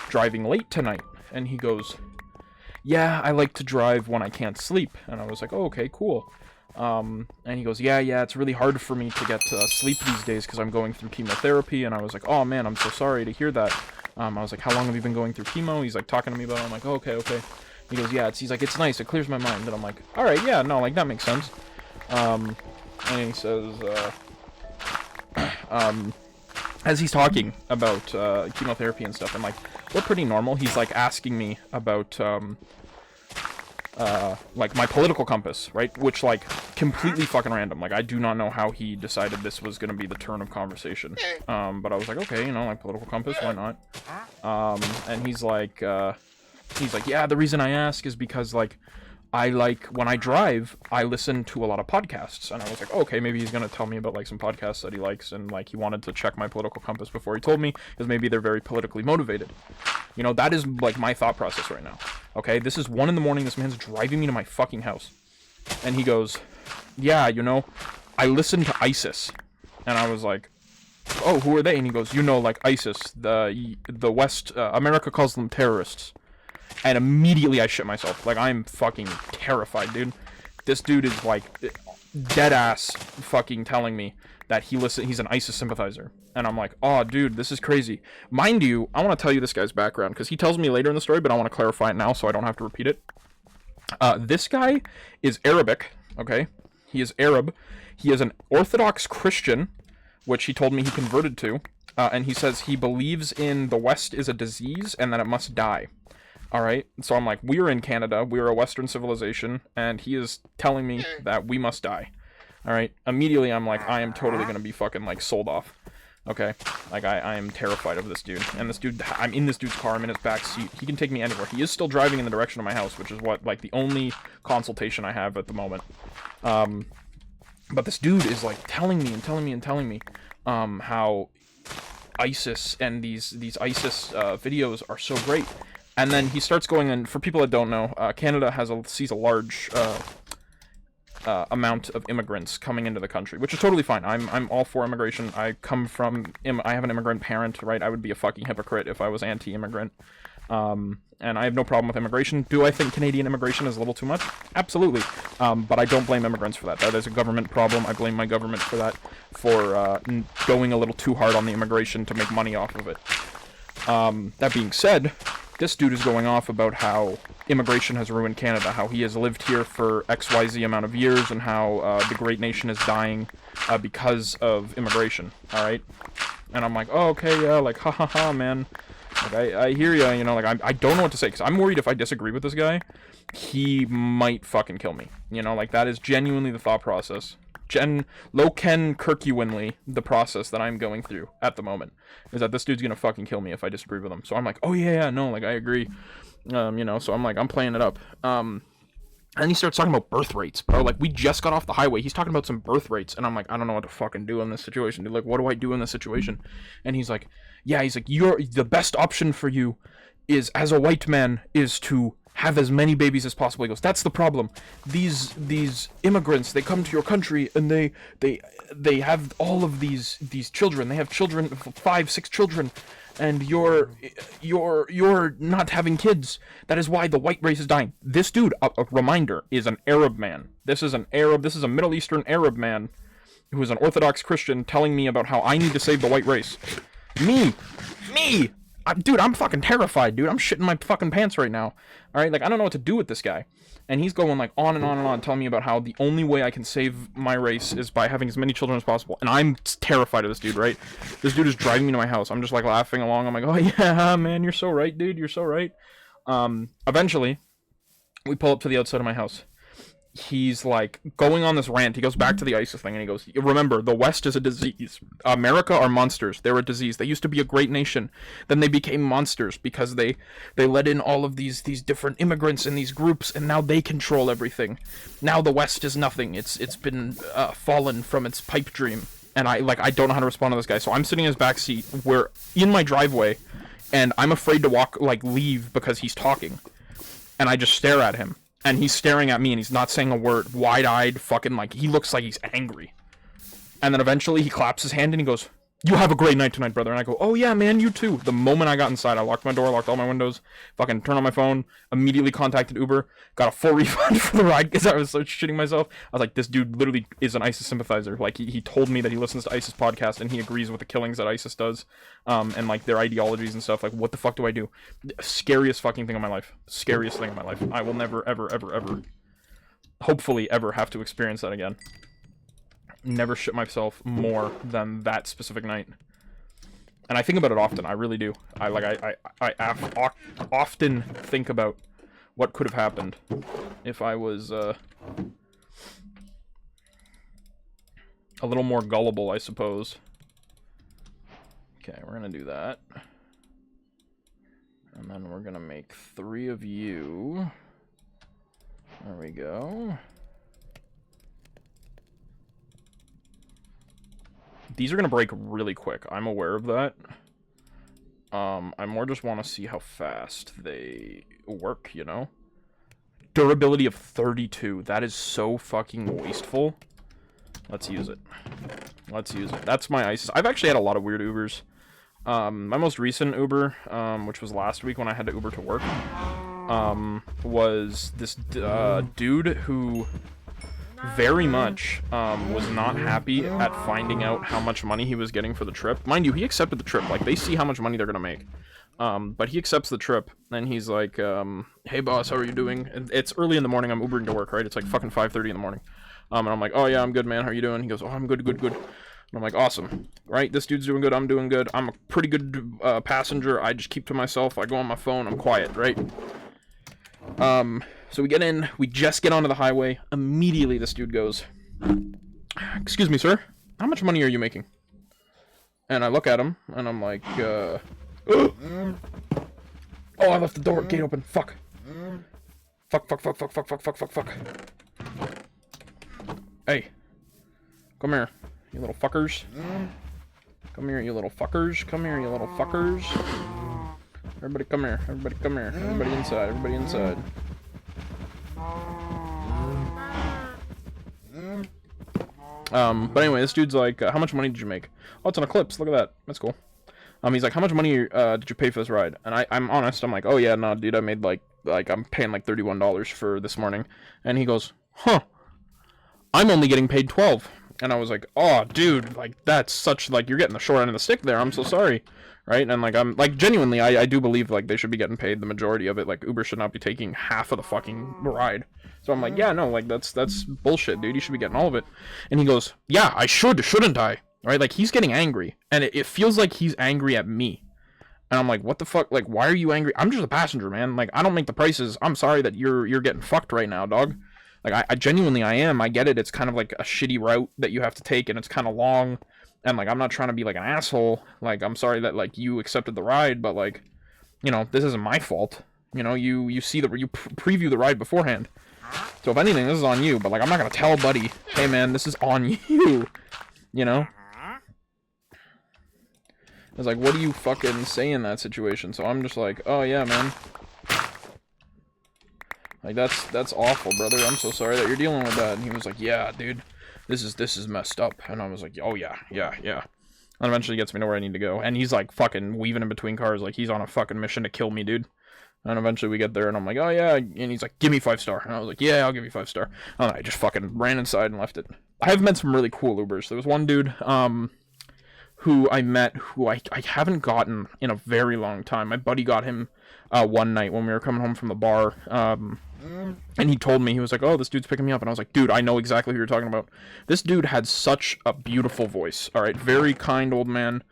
driving late tonight? And he goes, yeah, I like to drive when I can't sleep. And I was like, oh, okay, cool. And he goes, yeah, it's really hard for me to get sleep these days because I'm going through chemotherapy. And I was like, oh man, I'm so sorry to hear that. I was like, how long have you been going through chemo? He's like talking to me about it. I'm like, oh, okay. He goes, yeah, he's like, it's nice, it clears my mind. And I'm like, alright, yeah, no, like, that makes sense. And he says, as he's talking about chemotherapy and stuff, and like, we're pretty normal. He's like asking me about like my political compass, right? Which, like, completely fucking random. Like, I do not know how he decided this was gonna be the turn of conversation. But I was like, okay, you know, like, political compass, why not? And he's like, yeah, the reason I ask is because, like, when I drive, I listen to a lot of podcasts. And I was like, oh, okay, maybe he's gonna tell me about, like, some podcasts that he likes, and, like, he wanted to check my political compass before he told me, because maybe they're very politically motivated. You know, that is, like, my thought process right now. Okay, this is 1 a.m, this man's driving me to my fucking house. And he goes, yeah, you know, I listen to ISIS. And I was like, oh, who are they? And he goes, you know, like, ISIS, the West, America calls them terrorists. And immediately I shit myself. Like, I'm fucking terrified, dude. This dude is, like, dead-ass fucking telling me that he's an ISIS sympathizer. And I'm like, oh, dude, this is crazy. Mind you, I want to tell you this guy's background, because he tells me later in the story, but I want to clarify it now so I don't have to repeat it. This guy is Arabic, okay? He is Arab. He is an Orthodox Christian, which he told me he converted to. And he says he believes in the West is a disease and that it must die. Alright, so I'm like, we're in Canada, we're a Western civilization, and he is telling me that we must die. Alright, immediately I'm like, I am totally gonna be fucking, like, sold off. Okay? Like, I am terrified of this dude. And this dude, I'm in this dude's car, I'm in his back seat. He can take me anywhere. He is still driving in the direction of my house, which is what, like, the only consultation I have at the moment. But this dude is, like, telling me, how ISIS and these ISIS videos are so great. And then he starts going in, for people that don't know, Canada sees a large amount of immigrants coming into the country, which is totally fine. I'm all for immigration. I have an immigrant parent, right? I would be a fucking hypocrite if I was anti-immigrant. And I have no problem with immigration. Do I think Canadian immigration is a little too much? Absolutely. But I don't blame immigrants for that. That is a government problem. I blame my government for that, for going a little too hard on the immigration to make money off of it. That being said, this dude is going off about how immigration has ruined Canada, how he has lived here for XYZ amount of years, and how the great nation is dying because of immigration, alright? And I'm like, oh, okay, yeah, like, ha ha ha, man. Like, I hear ya, you know, like, I don't know what to say, because I'm worried if I disagree with this guy, he might fucking kill me. You know, like, that is genuinely the thought process. Loken Kirkwinley, the process that I'm going through at the moment, is that this dude's gonna fucking kill me if I disagree with him. So I'm like, oh yeah, no, like, I agree. You know, so I'm like, I'm playing it up. And he starts talking about birth rates, bro. Like, we just got off the highway. He's talking about some birth rates, and I'm like, I don't know what to fucking do in this situation, dude. Like, what do I do in this situation? And he's like, yeah, he's like, the best option for you is, as a white man, is to have as many babies as possible. He goes, that's the problem. These immigrants, they come to your country and they have all of these children. They have children, 5, 6 children, and you're not having kids. That is why the white race is dying. This dude, a reminder, is an Arab man. This is a Middle Eastern Arab man who is an Orthodox Christian telling me about how I need to save the white race. Me! Dude, I'm fucking terrified, dude. I'm shitting my fucking pants right now. Alright, like, I don't know what to do with this guy. And he's going, like, on and on and on, telling me about how the only way I can save my race is by having as many children as possible. And I'm terrified of this dude, right? This dude is driving me to my house. I'm just, like, laughing along. I'm like, oh, yeah, man, you're so right, dude. You're so right. Eventually, we pull up to the outside of my house. He's, like, going on this rant. He goes back to the ISIS thing, and he goes, remember, the West is a disease. America are monsters. They're a disease. They used to be a great nation. Then they became monsters because they let in all of these different immigrants and these groups, and now they control everything. Now the West is nothing. It's been fallen from its pipe dream. And I don't know how to respond to this guy. So I'm sitting in his back seat. We're in my driveway, and I'm afraid to leave because he's talking. And I just stare at him. And he's staring at me, and he's not saying a word. Wide-eyed, fucking, like, he looks like he's angry. And then eventually he claps his hand, and he goes, you have a great night tonight, brother. And I go, oh yeah, man, you too. The moment I got inside, I locked my door, locked all my windows, fucking turned on my phone, immediately contacted Uber, got a full refund for the ride because I was so shitting myself. I was like, this dude literally is an ISIS sympathizer. Like, he told me that he listens to ISIS podcasts, and he agrees with the killings that ISIS does, and, like, their ideologies and stuff. Like, what the fuck do I do? Scariest fucking thing in my life. Scariest thing in my life. I will never, ever, ever, ever, hopefully ever have to experience that again. Never shit myself more than that specific night. And I think about it often. I really do. I often think about what could have happened if I was, a little more gullible, I suppose. Okay, we're gonna do that. And then we're gonna make 3 of you. There we go. These are gonna break really quick. I'm aware of that. I more just want to see how fast they work, you know? Durability of 32. That is so fucking wasteful. Let's use it. Let's use it. That's my ice. I've actually had a lot of weird Ubers. My most recent Uber, which was last week when I had to Uber to work, was this dude who very much was not happy at finding out how much money he was getting for the trip. Mind you, he accepted the trip. Like, they see how much money they're gonna make. But he accepts the trip, and he's like, hey boss, how are you doing? And it's early in the morning, I'm Ubering to work, right? It's like fucking 5:30 in the morning. And I'm like, oh yeah, I'm good, man, how are you doing? He goes, oh, I'm good. And I'm like, awesome, right? This dude's doing good, I'm doing good. I'm a pretty good passenger. I just keep to myself. I go on my phone, I'm quiet, right? So we get in, we just get onto the highway. Immediately this dude goes, excuse me, sir, how much money are you making? And I look at him, and I'm like, oh, I left the gate open, fuck. Fuck. Hey, come here, you little fuckers. Come here, you little fuckers. Everybody come here. Everybody inside. But anyway, this dude's like, how much money did you make? Oh, it's on Eclipse, look at that. That's cool. He's like, how much money did you pay for this ride? And I'm honest, I'm like, oh yeah, no, dude, I made like I'm paying like $31 for this morning. And he goes, huh, I'm only getting paid $12. And I was like, oh, dude, like, that's such, like, you're getting the short end of the stick there, I'm so sorry. Right? And, like, I'm, like, genuinely, I do believe, like, they should be getting paid the majority of it. Like, Uber should not be taking half of the fucking ride. So I'm like, yeah, no, like, that's bullshit, dude. You should be getting all of it. And he goes, yeah, I shouldn't I? Right? Like, he's getting angry. And it feels like he's angry at me. And I'm like, what the fuck? Like, why are you angry? I'm just a passenger, man. Like, I don't make the prices. I'm sorry that you're getting fucked right now, dog. Like, I genuinely, I am. I get it. It's kind of like a shitty route that you have to take, and it's kind of long. And, like, I'm not trying to be, like, an asshole. Like, I'm sorry that, like, you accepted the ride, but, like, you know, this isn't my fault. You know, you see you preview the ride beforehand. So, if anything, this is on you. But, like, I'm not going to tell Buddy, hey, man, this is on you. You know? I was like, what do you fucking say in that situation? So, I'm just like, oh, yeah, man. Like, that's awful, brother. I'm so sorry that you're dealing with that. And he was like, yeah, dude. This is messed up. And I was like, oh yeah. And eventually gets me to where I need to go. And he's like fucking weaving in between cars like he's on a fucking mission to kill me, dude. And eventually we get there and I'm like, oh yeah. And he's like, give me 5-star. And I was like, yeah, I'll give you 5-star. And I just fucking ran inside and left it. I have met some really cool Ubers. There was one dude who I met who I haven't gotten in a very long time. My buddy got him one night when we were coming home from the bar. And he told me, he was like, oh, this dude's picking me up. And I was like, dude, I know exactly who you're talking about. This dude had such a beautiful voice. All right. Very kind old man.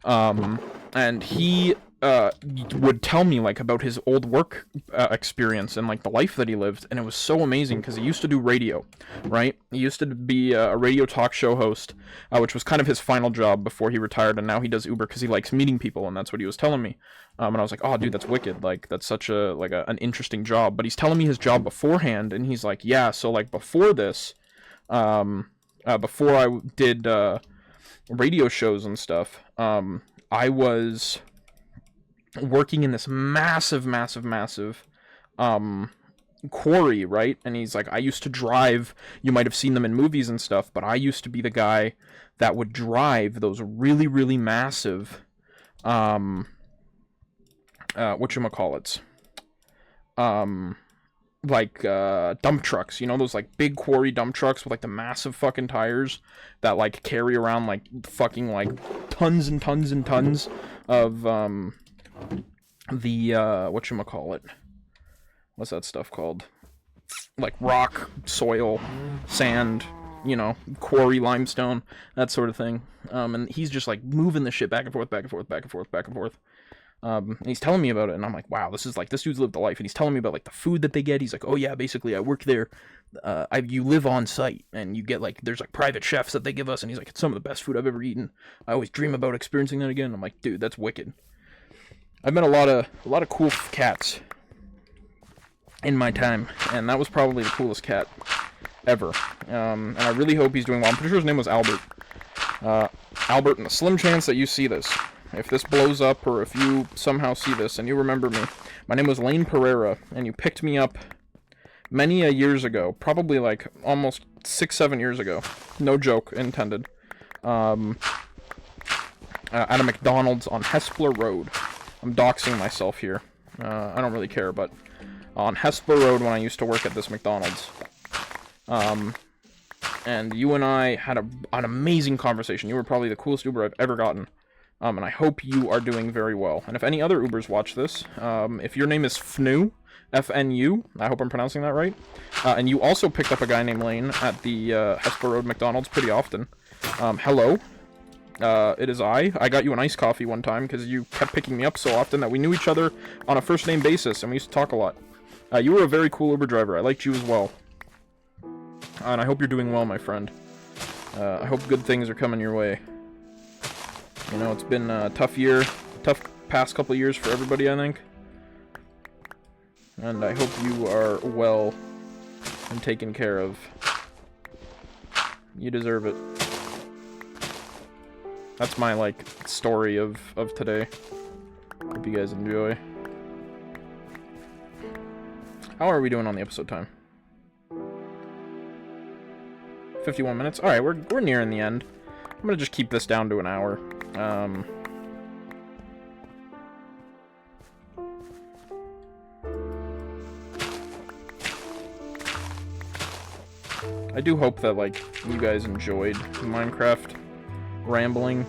And he would tell me, like, about his old work experience and, like, the life that he lived. And it was so amazing because he used to do radio, right? He used to be a radio talk show host, which was kind of his final job before he retired. And now he does Uber because he likes meeting people. And that's what he was telling me. And I was like, oh, dude, that's wicked. Like, that's such an interesting job. But he's telling me his job beforehand. And he's like, yeah, so, like, before this, before I did radio shows and stuff, I was working in this massive quarry, right? And he's like, I used to drive, you might have seen them in movies and stuff, but I used to be the guy that would drive those really massive whatchamacallits, like dump trucks, you know, those like big quarry dump trucks with like the massive fucking tires that like carry around like fucking like tons and tons of the whatchamacallit, what's that stuff called, like rock, soil, sand, you know, quarry, limestone, that sort of thing. And he's just like moving the shit back and forth. And he's telling me about it, and I'm like, wow, this dude's lived a life. And he's telling me about like the food that they get. He's like, oh yeah, basically I work there. You live on site, and you get like there's like private chefs that they give us, and he's like, it's some of the best food I've ever eaten. I always dream about experiencing that again. I'm like, dude, that's wicked. I've met a lot of cool cats in my time, and that was probably the coolest cat ever. And I really hope he's doing well. I'm pretty sure his name was Albert. Albert, and a slim chance that you see this. If this blows up, or if you somehow see this and you remember me, my name was Lane Pereira, and you picked me up many a years ago, probably like almost 6-7 years ago. No joke intended. At a McDonald's on Hespeler Road. I'm doxing myself here. I don't really care, but on Hespeler Road when I used to work at this McDonald's. And you and I had an amazing conversation. You were probably the coolest Uber I've ever gotten. And I hope you are doing very well. And if any other Ubers watch this, if your name is FNU, F-N-U, I hope I'm pronouncing that right, and you also picked up a guy named Lane at the Hesper Road McDonald's pretty often, hello, it is I got you an iced coffee one time because you kept picking me up so often that we knew each other on a first-name basis, and we used to talk a lot. You were a very cool Uber driver. I liked you as well. And I hope you're doing well, my friend. I hope good things are coming your way. You know, it's been a tough past couple of years for everybody, I think. And I hope you are well and taken care of. You deserve it. That's my, like, story of today. Hope you guys enjoy. How are we doing on the episode time? 51 minutes? Alright, we're nearing the end. I'm gonna just keep this down to an hour. I do hope that, like, you guys enjoyed Minecraft Rambling.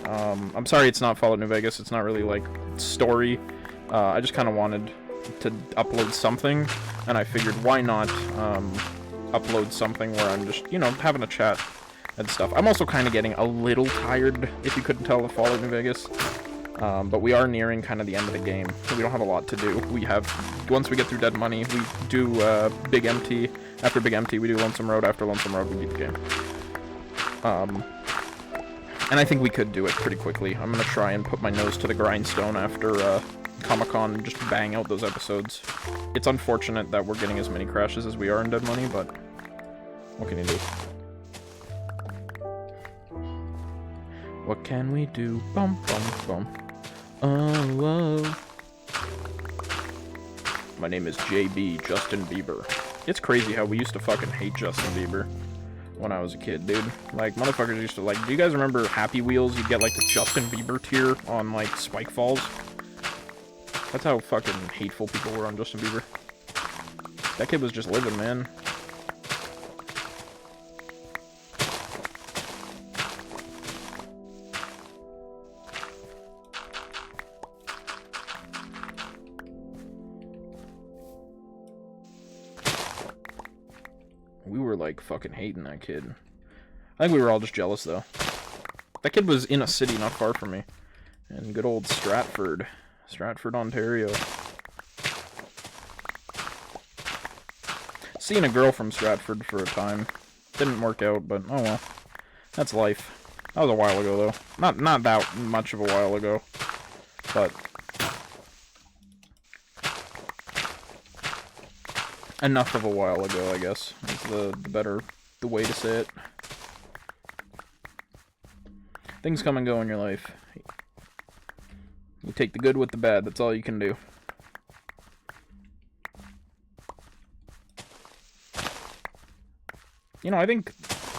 I'm sorry it's not Fallout New Vegas. It's not really, like, story. I just kind of wanted to upload something, and I figured why not upload something where I'm just, you know, having a chat and stuff. I'm also kind of getting a little tired, if you couldn't tell, of Fallout New Vegas. But we are nearing kind of the end of the game. So we don't have a lot to do. We have, once we get through Dead Money, we do Big Empty. After Big Empty, we do Lonesome Road. After Lonesome Road, we beat the game. And I think we could do it pretty quickly. I'm going to try and put my nose to the grindstone after Comic-Con and just bang out those episodes. It's unfortunate that we're getting as many crashes as we are in Dead Money, but what can you do? What can we do? Bum, bum, bum. Oh, my name is JB, Justin Bieber. It's crazy how we used to fucking hate Justin Bieber when I was a kid, dude. Like, motherfuckers used to, like, do you guys remember Happy Wheels? You'd get, like, the Justin Bieber tier on, like, Spike Falls. That's how fucking hateful people were on Justin Bieber. That kid was just living, man. We were, like, fucking hating that kid. I think we were all just jealous, though. That kid was in a city not far from me. In good old Stratford. Stratford, Ontario. Seeing a girl from Stratford for a time. Didn't work out, but oh well. That's life. That was a while ago, though. Not that much of a while ago. But enough of a while ago, I guess, is the way to say it. Things come and go in your life. You take the good with the bad, that's all you can do. You know, I think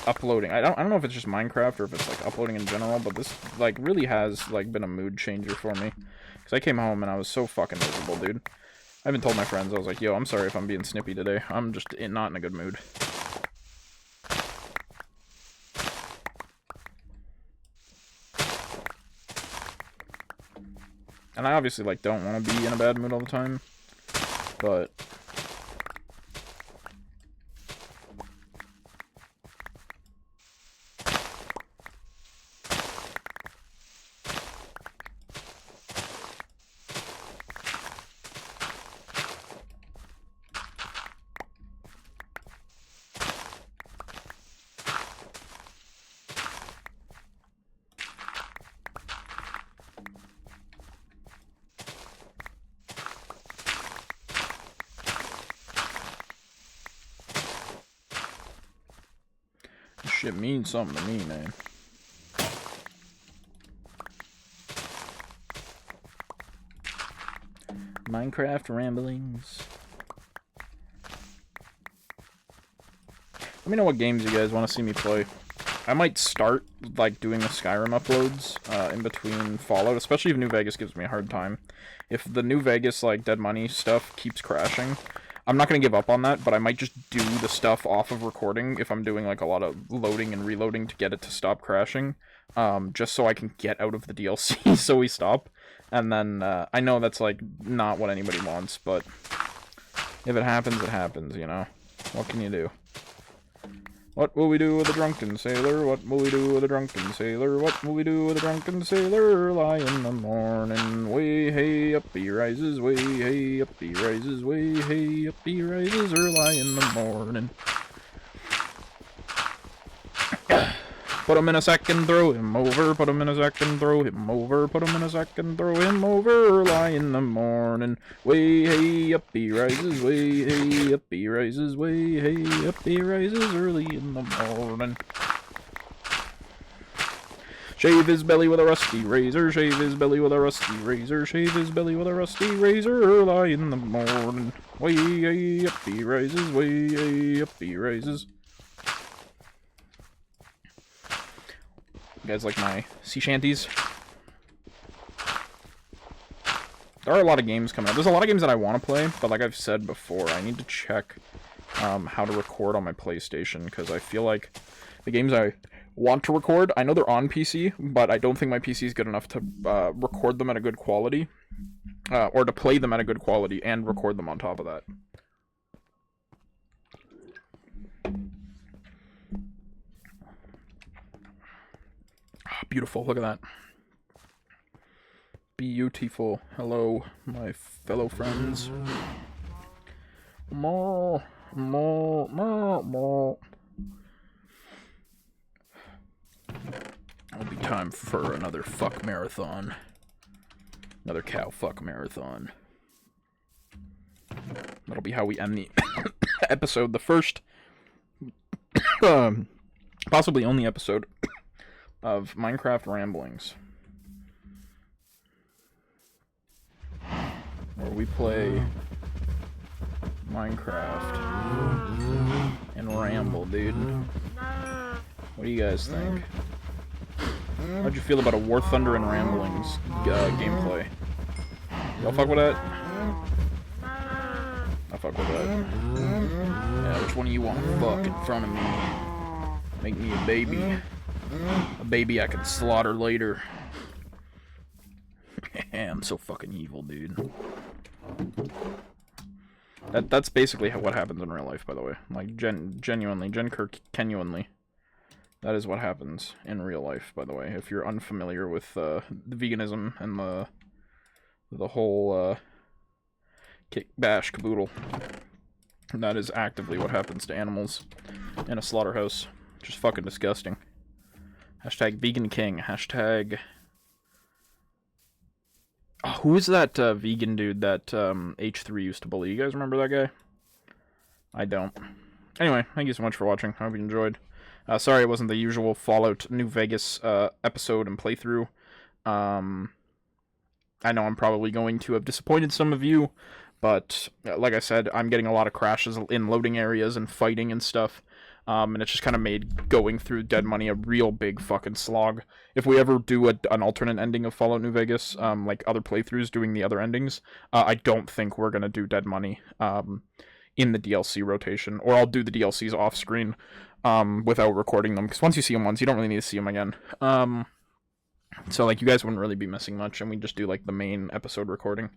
uploading, I don't know if it's just Minecraft or if it's like uploading in general, but this like really has like been a mood changer for me. Cause I came home and I was so fucking miserable, dude. I even told my friends, I was like, yo, I'm sorry if I'm being snippy today. I'm just not in a good mood. And I obviously, like, don't want to be in a bad mood all the time. But shit means something to me, man. Minecraft Ramblings. Let me know what games you guys want to see me play. I might start, like, doing the Skyrim uploads in between Fallout, especially if New Vegas gives me a hard time. If the New Vegas, like, Dead Money stuff keeps crashing, I'm not going to give up on that, but I might just do the stuff off of recording if I'm doing, like, a lot of loading and reloading to get it to stop crashing, just so I can get out of the DLC so we stop. And then, I know that's, like, not what anybody wants, but if it happens, you know? What can you do? What will we do with a drunken sailor? What will we do with a drunken sailor? What will we do with a drunken sailor? Early in the morning, way hey up he rises, way hey up he rises, way hey up he rises, early in the morning. Put him in a sack and throw him over, put him in a sack and throw him over, put him in a sack and throw him over, early in the morning. Way hey up he rises, way hey up he rises, way hey up he rises, early in the morning. Shave his belly with a rusty razor, shave his belly with a rusty razor, shave his belly with a rusty razor, early in the morning. Way hey up he rises, way hey up he rises. You guys like my sea shanties? There are a lot of games coming out. There's a lot of games that I want to play, but like I've said before, I need to check how to record on my PlayStation, because I feel like the games I want to record, I know they're on PC, but I don't think my PC is good enough to record them at a good quality, or to play them at a good quality and record them on top of that. Beautiful, look at that. Beautiful. Hello, my fellow friends. More. It'll be time for another fuck marathon. Another cow fuck marathon. That'll be how we end the episode. The first, possibly only episode of Minecraft Ramblings, where we play Minecraft and ramble, dude. What do you guys think? How'd you feel about a War Thunder and Ramblings gameplay? Y'all fuck with that? I fuck with that. Yeah, which one of you want to fuck in front of me? Make me a baby. A baby I can slaughter later. I'm so fucking evil, dude. That's basically what happens in real life, by the way. Like, genuinely. That is what happens in real life, by the way. If you're unfamiliar with the veganism and the whole kick bash caboodle. That is actively what happens to animals in a slaughterhouse. Just fucking disgusting. Hashtag vegan king. Hashtag... Oh, who is that vegan dude that H3 used to bully? You guys remember that guy? I don't. Anyway, thank you so much for watching. I hope you enjoyed. Sorry it wasn't the usual Fallout New Vegas episode and playthrough. I know I'm probably going to have disappointed some of you, but like I said, I'm getting a lot of crashes in loading areas and fighting and stuff. And it's just kind of made going through Dead Money a real big fucking slog. If we ever do an alternate ending of Fallout New Vegas, like other playthroughs doing the other endings, I don't think we're going to do Dead Money in the DLC rotation. Or I'll do the DLCs off screen without recording them. Because once you see them once, you don't really need to see them again. So like you guys wouldn't really be missing much, and we just do like the main episode recording.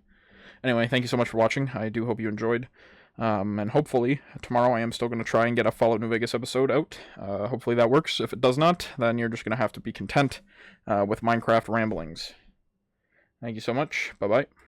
Anyway, thank you so much for watching. I do hope you enjoyed. And hopefully, tomorrow I am still going to try and get a Fallout New Vegas episode out. Hopefully that works. If it does not, then you're just going to have to be content with Minecraft Ramblings. Thank you so much. Bye-bye.